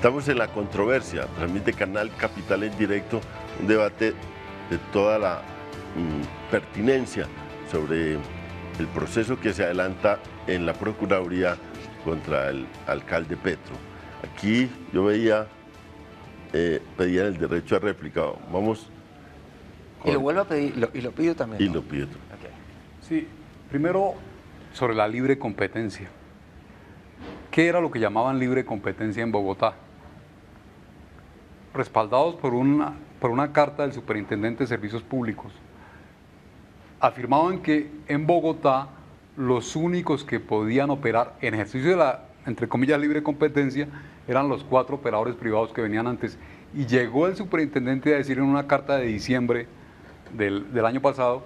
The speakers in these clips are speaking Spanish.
Estamos en la controversia, transmite Canal Capital en directo, un debate de toda la pertinencia sobre el proceso que se adelanta en la Procuraduría contra el alcalde Petro. Aquí yo veía, pedían el derecho a réplica. Vamos. Y lo vuelvo a pedir, y lo pido también. Y ¿no? lo pido. Okay. Sí, primero sobre la libre competencia. ¿Qué era lo que llamaban libre competencia en Bogotá? Respaldados por una carta del Superintendente de Servicios Públicos, afirmaban que en Bogotá los únicos que podían operar en ejercicio de la, entre comillas, libre competencia eran los 4 operadores privados que venían antes. Y llegó el superintendente a decir en una carta de diciembre del año pasado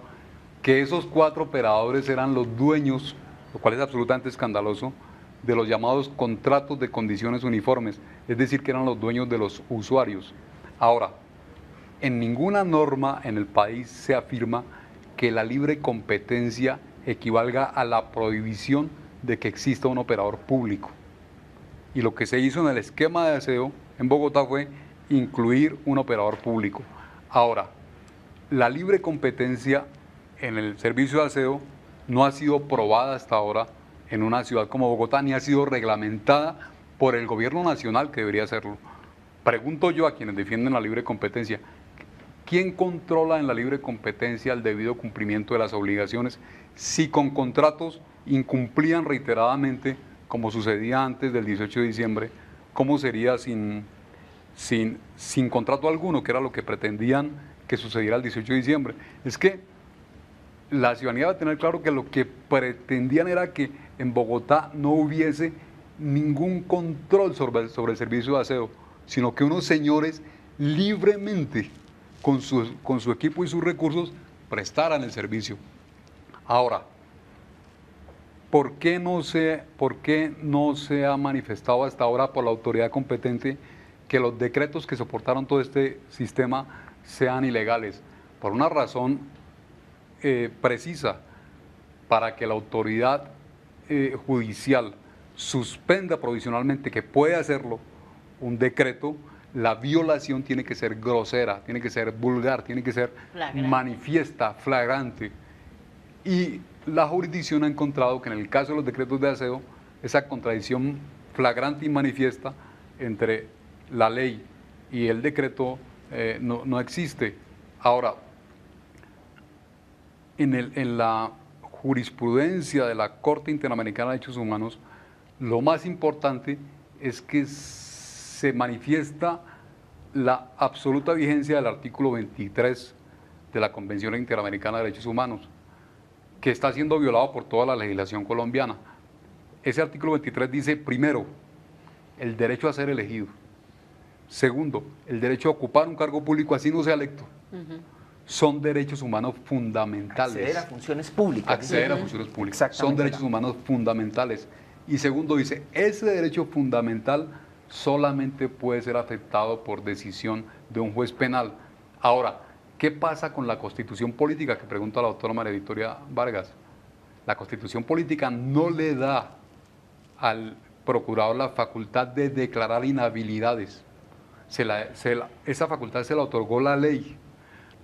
que esos 4 operadores eran los dueños, lo cual es absolutamente escandaloso, de los llamados contratos de condiciones uniformes, es decir, que eran los dueños de los usuarios. Ahora, en ninguna norma en el país se afirma que la libre competencia equivalga a la prohibición de que exista un operador público. Y lo que se hizo en el esquema de aseo en Bogotá fue incluir un operador público. Ahora, la libre competencia en el servicio de aseo no ha sido probada hasta ahora en una ciudad como Bogotá, ni ha sido reglamentada por el gobierno nacional, que debería hacerlo. Pregunto yo a quienes defienden la libre competencia, ¿quién controla en la libre competencia el debido cumplimiento de las obligaciones si con contratos incumplían reiteradamente, como sucedía antes del 18 de diciembre? ¿Cómo sería sin contrato alguno, que era lo que pretendían que sucediera el 18 de diciembre? Es que la ciudadanía va a tener claro que lo que pretendían era que en Bogotá no hubiese ningún control sobre el servicio de aseo, sino que unos señores libremente, con su equipo y sus recursos, prestaran el servicio. Ahora, ¿por qué no se ha manifestado hasta ahora por la autoridad competente que los decretos que soportaron todo este sistema sean ilegales? Por una razón precisa, para que la autoridad judicial suspenda provisionalmente, que puede hacerlo, un decreto, la violación tiene que ser grosera, tiene que ser vulgar, tiene que ser manifiesta, flagrante. Y la jurisdicción ha encontrado que en el caso de los decretos de aseo, esa contradicción flagrante y manifiesta entre la ley y el decreto no existe. Ahora, en la jurisprudencia de la Corte Interamericana de Derechos Humanos, lo más importante es que se manifiesta la absoluta vigencia del artículo 23 de la Convención Interamericana de Derechos Humanos, que está siendo violado por toda la legislación colombiana. Ese artículo 23 dice, primero, el derecho a ser elegido. Segundo, el derecho a ocupar un cargo público así no sea electo. Son derechos humanos fundamentales. Acceder a funciones públicas. Acceder a funciones públicas. Son derechos humanos fundamentales. Y segundo, dice, ese derecho fundamental solamente puede ser afectado por decisión de un juez penal. Ahora, ¿qué pasa con la Constitución política? Que pregunta la doctora María Victoria Vargas. La Constitución política no le da al procurador la facultad de declarar inhabilidades. Esa facultad se la otorgó la ley.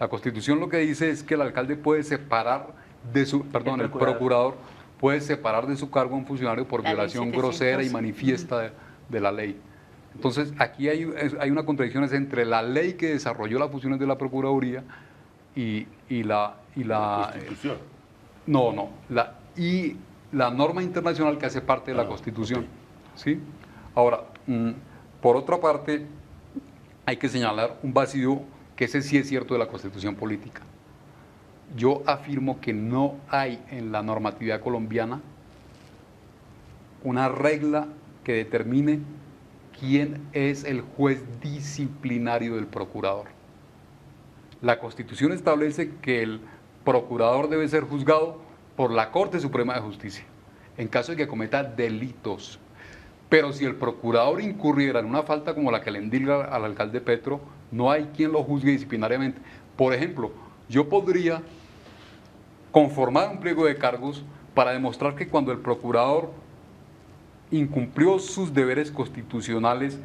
La Constitución lo que dice es que el alcalde puede separar de su, perdón, el procurador puede separar de su cargo a un funcionario por violación grosera y manifiesta de la ley. Entonces, aquí hay una contradicción entre la ley que desarrolló las funciones de la Procuraduría y la Constitución. Y la norma internacional que hace parte de la Constitución. ¿Sí? Ahora, por otra parte, hay que señalar un vacío que ese sí es cierto de la Constitución política. Yo afirmo que no hay en la normatividad colombiana una regla que determine quién es el juez disciplinario del procurador. La Constitución establece que el procurador debe ser juzgado por la Corte Suprema de Justicia en caso de que cometa delitos. Pero si el procurador incurriera en una falta como la que le endilga al alcalde Petro, no hay quien lo juzgue disciplinariamente. Por ejemplo, yo podría conformar un pliego de cargos para demostrar que cuando el procurador incumplió sus deberes constitucionales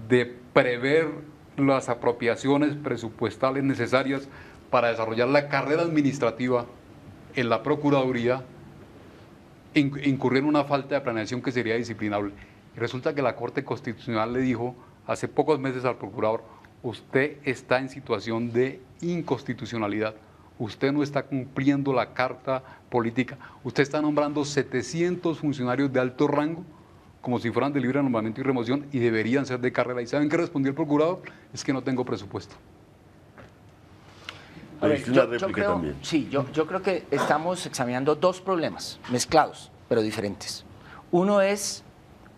de prever las apropiaciones presupuestales necesarias para desarrollar la carrera administrativa en la Procuraduría, incurrió en una falta de planeación que sería disciplinable. Y resulta que la Corte Constitucional le dijo hace pocos meses al procurador: usted está en situación de inconstitucionalidad, usted no está cumpliendo la carta política, usted está nombrando 700 funcionarios de alto rango como si fueran de libre nombramiento y remoción y deberían ser de carrera. ¿Y saben qué respondió el procurador? Es que no tengo presupuesto. A ver, una réplica también. Sí, yo creo que estamos examinando dos problemas mezclados, pero diferentes. Uno es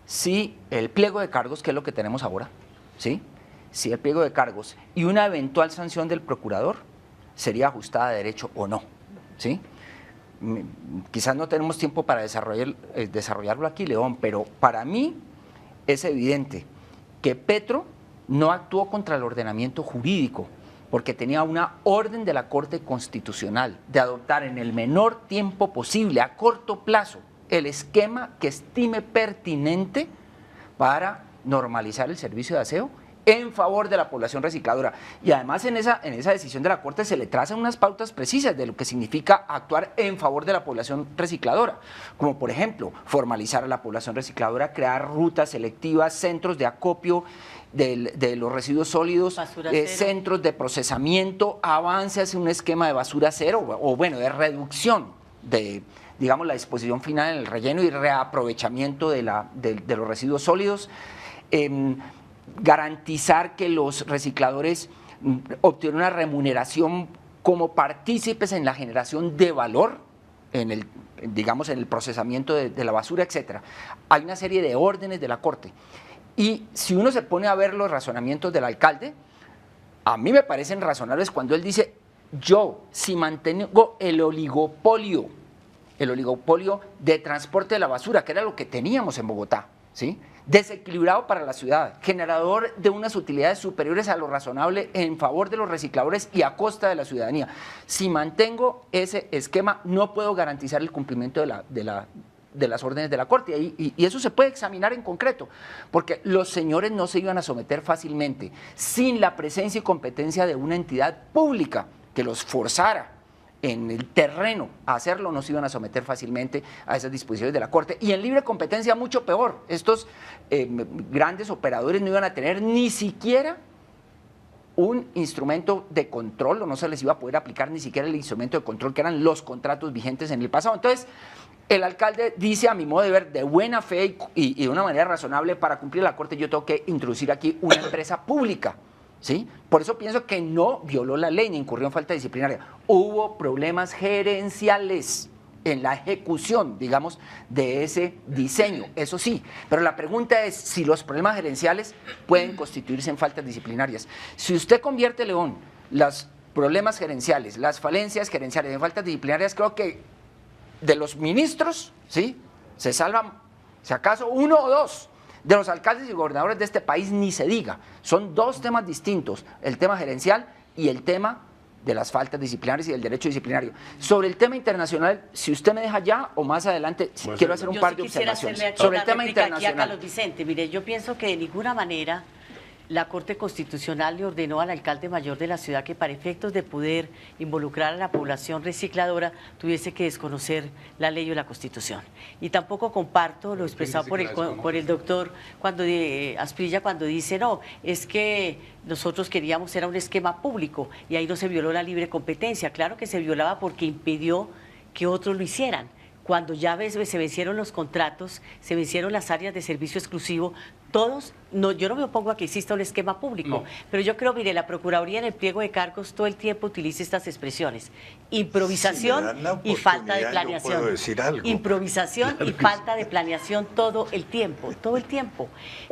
si el pliego de cargos, que es lo que tenemos ahora, ¿sí? Si el pliego de cargos y una eventual sanción del procurador sería ajustada a derecho o no, ¿sí? Quizás no tenemos tiempo para desarrollarlo aquí, León, pero para mí es evidente que Petro no actuó contra el ordenamiento jurídico, porque tenía una orden de la Corte Constitucional de adoptar en el menor tiempo posible, a corto plazo, el esquema que estime pertinente para normalizar el servicio de aseo en favor de la población recicladora. Y además en esa decisión de la Corte se le trazan unas pautas precisas de lo que significa actuar en favor de la población recicladora, como por ejemplo formalizar a la población recicladora, crear rutas selectivas, centros de acopio de los residuos sólidos, centros de procesamiento, avance hacia un esquema de basura cero o bueno, de reducción de, digamos, la disposición final en el relleno y reaprovechamiento de los residuos sólidos. Garantizar que los recicladores obtienen una remuneración como partícipes en la generación de valor, en el procesamiento de la basura, etcétera. Hay una serie de órdenes de la Corte. Y si uno se pone a ver los razonamientos del alcalde, a mí me parecen razonables cuando él dice: yo, si mantengo el oligopolio de transporte de la basura, que era lo que teníamos en Bogotá, ¿sí?, desequilibrado para la ciudad, generador de unas utilidades superiores a lo razonable en favor de los recicladores y a costa de la ciudadanía. Si mantengo ese esquema, no puedo garantizar el cumplimiento de las órdenes de la Corte. Y eso se puede examinar en concreto, porque los señores no se iban a someter fácilmente sin la presencia y competencia de una entidad pública que los forzara en el terreno a hacerlo. No se iban a someter fácilmente a esas disposiciones de la Corte. Y en libre competencia mucho peor. Estos grandes operadores no iban a tener ni siquiera un instrumento de control, o no se les iba a poder aplicar ni siquiera el instrumento de control que eran los contratos vigentes en el pasado. Entonces, el alcalde dice, a mi modo de ver, de buena fe y de una manera razonable: para cumplir la Corte yo tengo que introducir aquí una empresa pública, ¿sí? Por eso pienso que no violó la ley ni incurrió en falta disciplinaria. Hubo problemas gerenciales en la ejecución, digamos, de ese diseño, eso sí. Pero la pregunta es si los problemas gerenciales pueden constituirse en faltas disciplinarias. Si usted convierte, León, los problemas gerenciales, las falencias gerenciales en faltas disciplinarias, creo que de los ministros, ¿sí?, se salvan, si acaso, uno o dos. De los alcaldes y gobernadores de este país ni se diga. Son dos temas distintos: el tema gerencial y el tema de las faltas disciplinarias y del derecho disciplinario. Sobre el tema internacional, si usted me deja ya o más adelante, quiero hacer un par de observaciones. Sobre el tema internacional. Aquí a Carlos Vicente, mire, yo pienso que de ninguna manera la Corte Constitucional le ordenó al alcalde mayor de la ciudad que, para efectos de poder involucrar a la población recicladora, tuviese que desconocer la ley o la Constitución. Y tampoco comparto lo expresado por el doctor Asprilla, cuando dice: no, es que nosotros queríamos, era un esquema público y ahí no se violó la libre competencia. Claro que se violaba porque impidió que otros lo hicieran. Cuando ya se vencieron los contratos, se vencieron las áreas de servicio exclusivo, todos, no, yo no me opongo a que exista un esquema público, no, pero yo creo, mire, la Procuraduría en el pliego de cargos todo el tiempo utiliza estas expresiones: improvisación y falta de planeación. Puedo decir algo. Improvisación y falta de planeación todo el tiempo, todo el tiempo.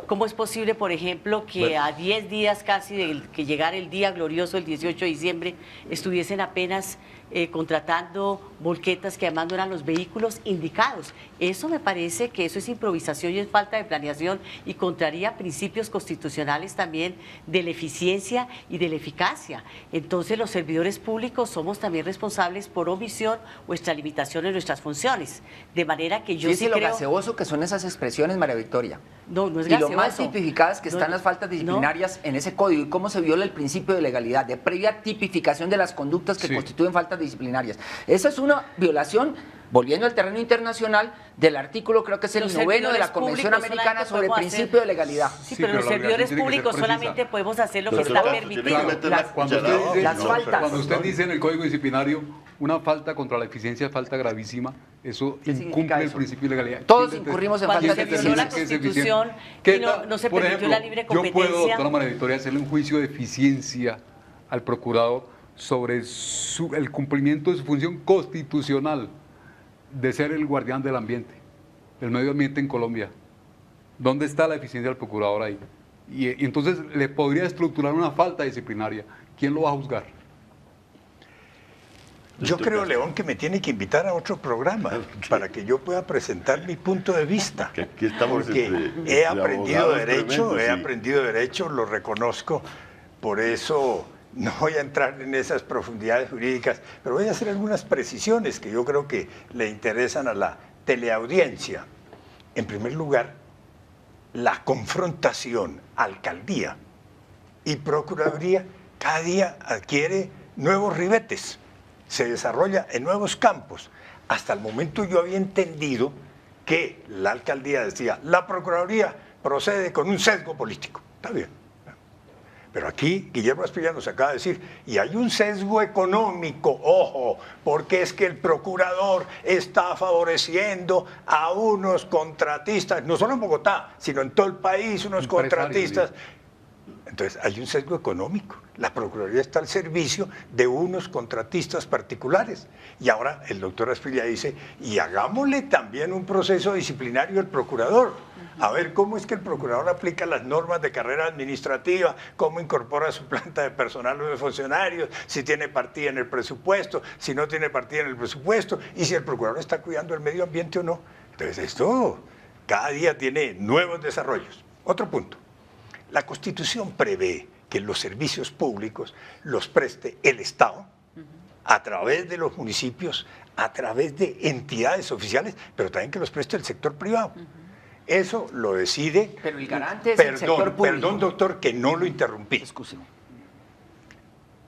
¿Cómo es posible, por ejemplo, que a 10 días casi de que llegara el día glorioso, el 18 de diciembre, estuviesen apenas contratando volquetas que además no eran los vehículos indicados. Eso me parece que eso es improvisación y es falta de planeación y contraría principios constitucionales también de la eficiencia y de la eficacia. Entonces los servidores públicos somos también responsables por omisión o extralimitación en nuestras funciones. De manera que yo sí lo creo... gaseoso que son esas expresiones, María Victoria. No, no es y gaseoso. lo más tipificadas que están No, las faltas disciplinarias en ese código y cómo se viola el principio de legalidad, de previa tipificación de las conductas que constituyen faltas disciplinarias. Esa es una violación, volviendo al terreno internacional, del artículo, creo que es el 9º de la Convención Americana sobre el principio de legalidad. Sí, pero los servidores públicos solamente podemos hacer lo que está permitido. Cuando usted dice en el Código Disciplinario una falta contra la eficiencia es falta gravísima, eso incumple el principio de legalidad. Todos incurrimos en falta falta de eficiencia. Cuando se violó la Constitución y no se permitió la libre competencia. Yo puedo, doctora María Victoria, hacerle un juicio de eficiencia al procurador sobre el cumplimiento de su función constitucional de ser el guardián del ambiente, del medio ambiente en Colombia. ¿Dónde está la eficiencia del procurador ahí? Y entonces le podría estructurar una falta disciplinaria. ¿Quién lo va a juzgar? Yo creo, León, que me tiene que invitar a otro programa para que yo pueda presentar mi punto de vista. Que aquí estamos porque he aprendido derecho, lo reconozco, por eso no voy a entrar en esas profundidades jurídicas, pero voy a hacer algunas precisiones que yo creo que le interesan a la teleaudiencia. En primer lugar, la confrontación alcaldía y procuraduría cada día adquiere nuevos ribetes, se desarrolla en nuevos campos. Hasta el momento yo había entendido que la alcaldía decía, la procuraduría procede con un sesgo político. Está bien. Pero aquí Guillermo Asprilla nos acaba de decir, y hay un sesgo económico, ojo, porque es que el procurador está favoreciendo a unos contratistas, no solo en Bogotá, sino en todo el país, unos contratistas. Entonces hay un sesgo económico. La Procuraduría está al servicio de unos contratistas particulares. Y ahora el doctor Asprilla dice, y hagámosle también un proceso disciplinario al procurador. A ver cómo es que el procurador aplica las normas de carrera administrativa, cómo incorpora su planta de personal o de funcionarios, si tiene partida en el presupuesto, si no tiene partida en el presupuesto, y si el procurador está cuidando el medio ambiente o no. Entonces esto cada día tiene nuevos desarrollos. Otro punto. La Constitución prevé que los servicios públicos los preste el Estado a través de los municipios, a través de entidades oficiales, pero también que los preste el sector privado. Eso lo decide... Pero el garante es el sector público. Perdón, doctor, que no lo interrumpí. Excúseme.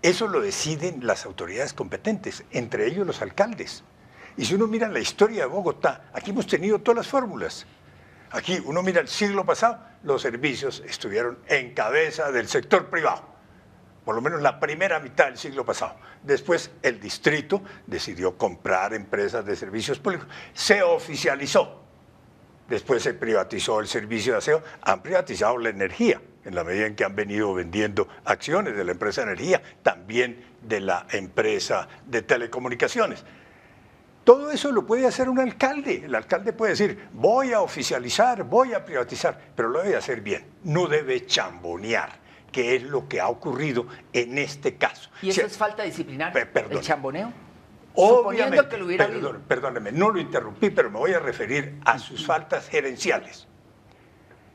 Eso lo deciden las autoridades competentes, entre ellos los alcaldes. Y si uno mira la historia de Bogotá, aquí hemos tenido todas las fórmulas. Aquí uno mira el siglo pasado, los servicios estuvieron en cabeza del sector privado, por lo menos la primera mitad del siglo pasado. Después el distrito decidió comprar empresas de servicios públicos, se oficializó. Después se privatizó el servicio de aseo, han privatizado la energía, en la medida en que han venido vendiendo acciones de la empresa de energía, también de la empresa de telecomunicaciones. Todo eso lo puede hacer un alcalde. El alcalde puede decir, voy a oficializar, voy a privatizar, pero lo debe hacer bien, no debe chambonear, que es lo que ha ocurrido en este caso. ¿Y eso es falta disciplinaria? Perdón. ¿El chamboneo? Obviamente, que lo hubiera habido. Perdóneme, no lo interrumpí, pero me voy a referir a sus faltas gerenciales.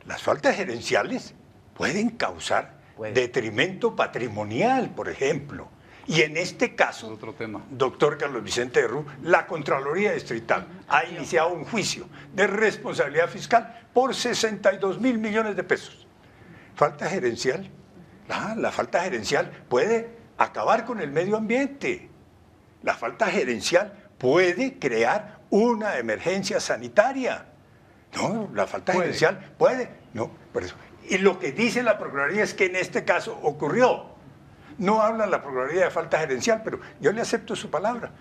Las faltas gerenciales pueden causar detrimento patrimonial, por ejemplo. Y en este caso, otro tema. Doctor Carlos Vicente de Rú, la Contraloría Distrital ha iniciado un juicio de responsabilidad fiscal por 62.000 millones de pesos. Falta gerencial. La falta gerencial puede acabar con el medio ambiente. La falta gerencial puede crear una emergencia sanitaria. No, la falta gerencial puede. No, por eso. Y lo que dice la Procuraduría es que en este caso ocurrió. No habla la Procuraduría de falta gerencial, pero yo le acepto su palabra.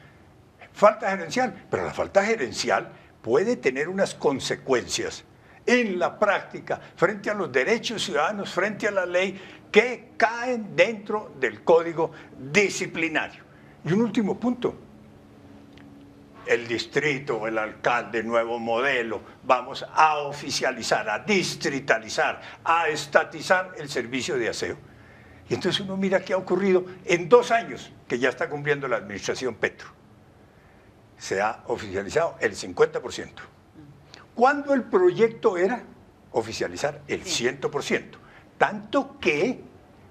Falta gerencial, pero la falta gerencial puede tener unas consecuencias en la práctica frente a los derechos ciudadanos, frente a la ley, que caen dentro del Código Disciplinario. Y un último punto. El distrito, el alcalde, nuevo modelo, vamos a oficializar, a distritalizar, a estatizar el servicio de aseo. Y entonces uno mira qué ha ocurrido en 2 años que ya está cumpliendo la administración Petro. Se ha oficializado el 50%. ¿Cuándo el proyecto era oficializar el 100%? Tanto que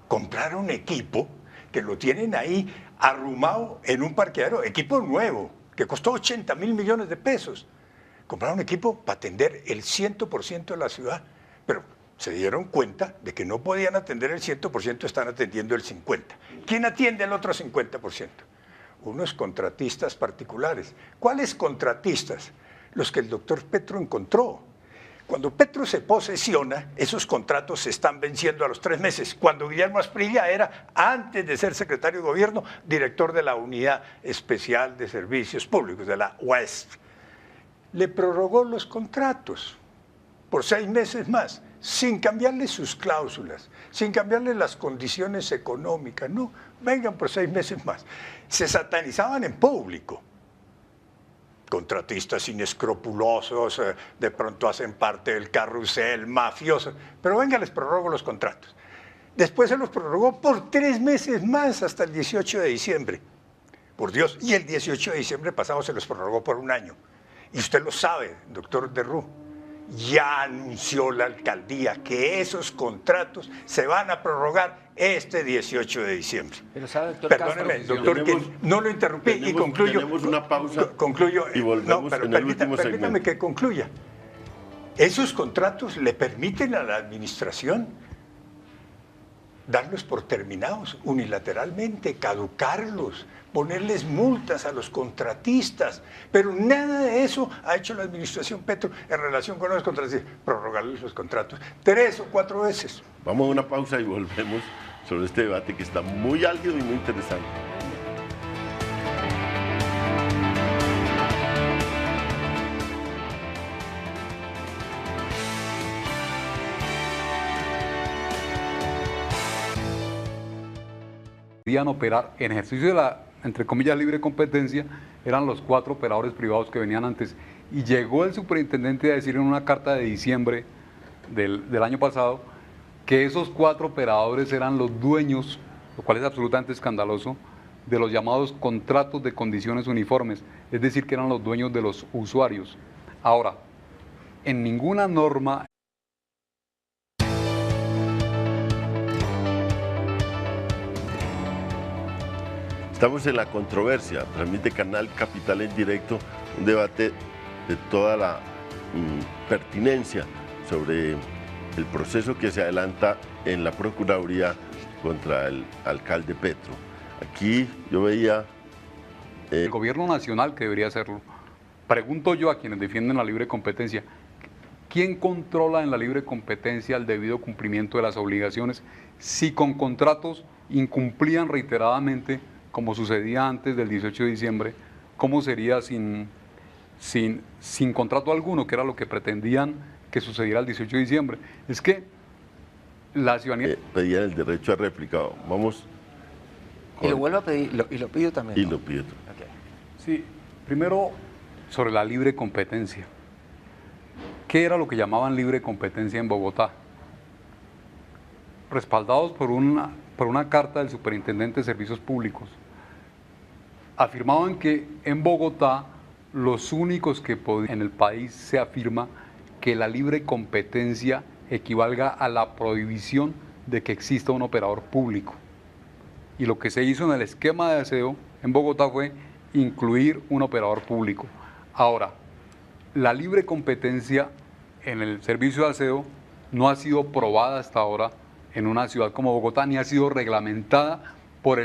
compraron equipo que lo tienen ahí arrumado en un parqueadero, equipo nuevo, que costó 80.000 millones de pesos. Compraron equipo para atender el 100% de la ciudad, pero se dieron cuenta de que no podían atender el 100%, están atendiendo el 50%. ¿Quién atiende el otro 50%? Unos contratistas particulares. ¿Cuáles contratistas? Los que el doctor Petro encontró. Cuando Petro se posesiona, esos contratos se están venciendo a los 3 meses. Cuando Guillermo Asprilla era, antes de ser secretario de gobierno, director de la Unidad Especial de Servicios Públicos, de la UESP, le prorrogó los contratos por 6 meses más, sin cambiarle sus cláusulas, sin cambiarle las condiciones económicas. No, vengan por 6 meses más. Se satanizaban en público. Contratistas inescrupulosos, de pronto hacen parte del carrusel, mafiosos, pero venga, les prorrogo los contratos. Después se los prorrogó por 3 meses más, hasta el 18 de diciembre. Por Dios, y el 18 de diciembre pasado se los prorrogó por 1 año. Y usted lo sabe, doctor Derrú, ya anunció la alcaldía que esos contratos se van a prorrogar este 18 de diciembre. Pero sabe, doctor Perdóneme, Castro, doctor, que no lo interrumpí y concluyo. Tenemos una pausa concluyo, y volvemos no, pero en el último permítame segmento. que concluya. Esos contratos le permiten a la administración darlos por terminados unilateralmente, caducarlos, ponerles multas a los contratistas, pero nada de eso ha hecho la administración Petro en relación con los contratistas, prorrogarles los contratos 3 o 4 veces. Vamos a una pausa y volvemos sobre este debate que está muy álgido y muy interesante. Podían operar en ejercicio de la, entre comillas, libre competencia, eran los 4 operadores privados que venían antes. Y llegó el superintendente a decir en una carta de diciembre del año pasado que esos 4 operadores eran los dueños, lo cual es absolutamente escandaloso, de los llamados contratos de condiciones uniformes, es decir, que eran los dueños de los usuarios. Ahora, en ninguna norma Estamos en la controversia, transmite Canal Capital en directo, un debate de toda la pertinencia sobre el proceso que se adelanta en la Procuraduría contra el alcalde Petro. Aquí yo veía... el gobierno nacional que debería hacerlo. Pregunto yo a quienes defienden la libre competencia, ¿quién controla en la libre competencia el debido cumplimiento de las obligaciones si con contratos incumplían reiteradamente, como sucedía antes del 18 de diciembre? ¿Cómo sería sin contrato alguno, que era lo que pretendían que sucediera el 18 de diciembre? Es que la ciudadanía... pedían el derecho a réplica. Vamos... Y lo vuelvo a pedir, y lo pido también. Y ¿no? lo pido. Okay. Sí, primero sobre la libre competencia. ¿Qué era lo que llamaban libre competencia en Bogotá? Respaldados por una carta del superintendente de Servicios Públicos, afirmaban que en Bogotá los únicos que podían, en el país se afirma que la libre competencia equivalga a la prohibición de que exista un operador público. Y lo que se hizo en el esquema de aseo en Bogotá fue incluir un operador público. Ahora, la libre competencia en el servicio de aseo no ha sido probada hasta ahora en una ciudad como Bogotá, ni ha sido reglamentada por el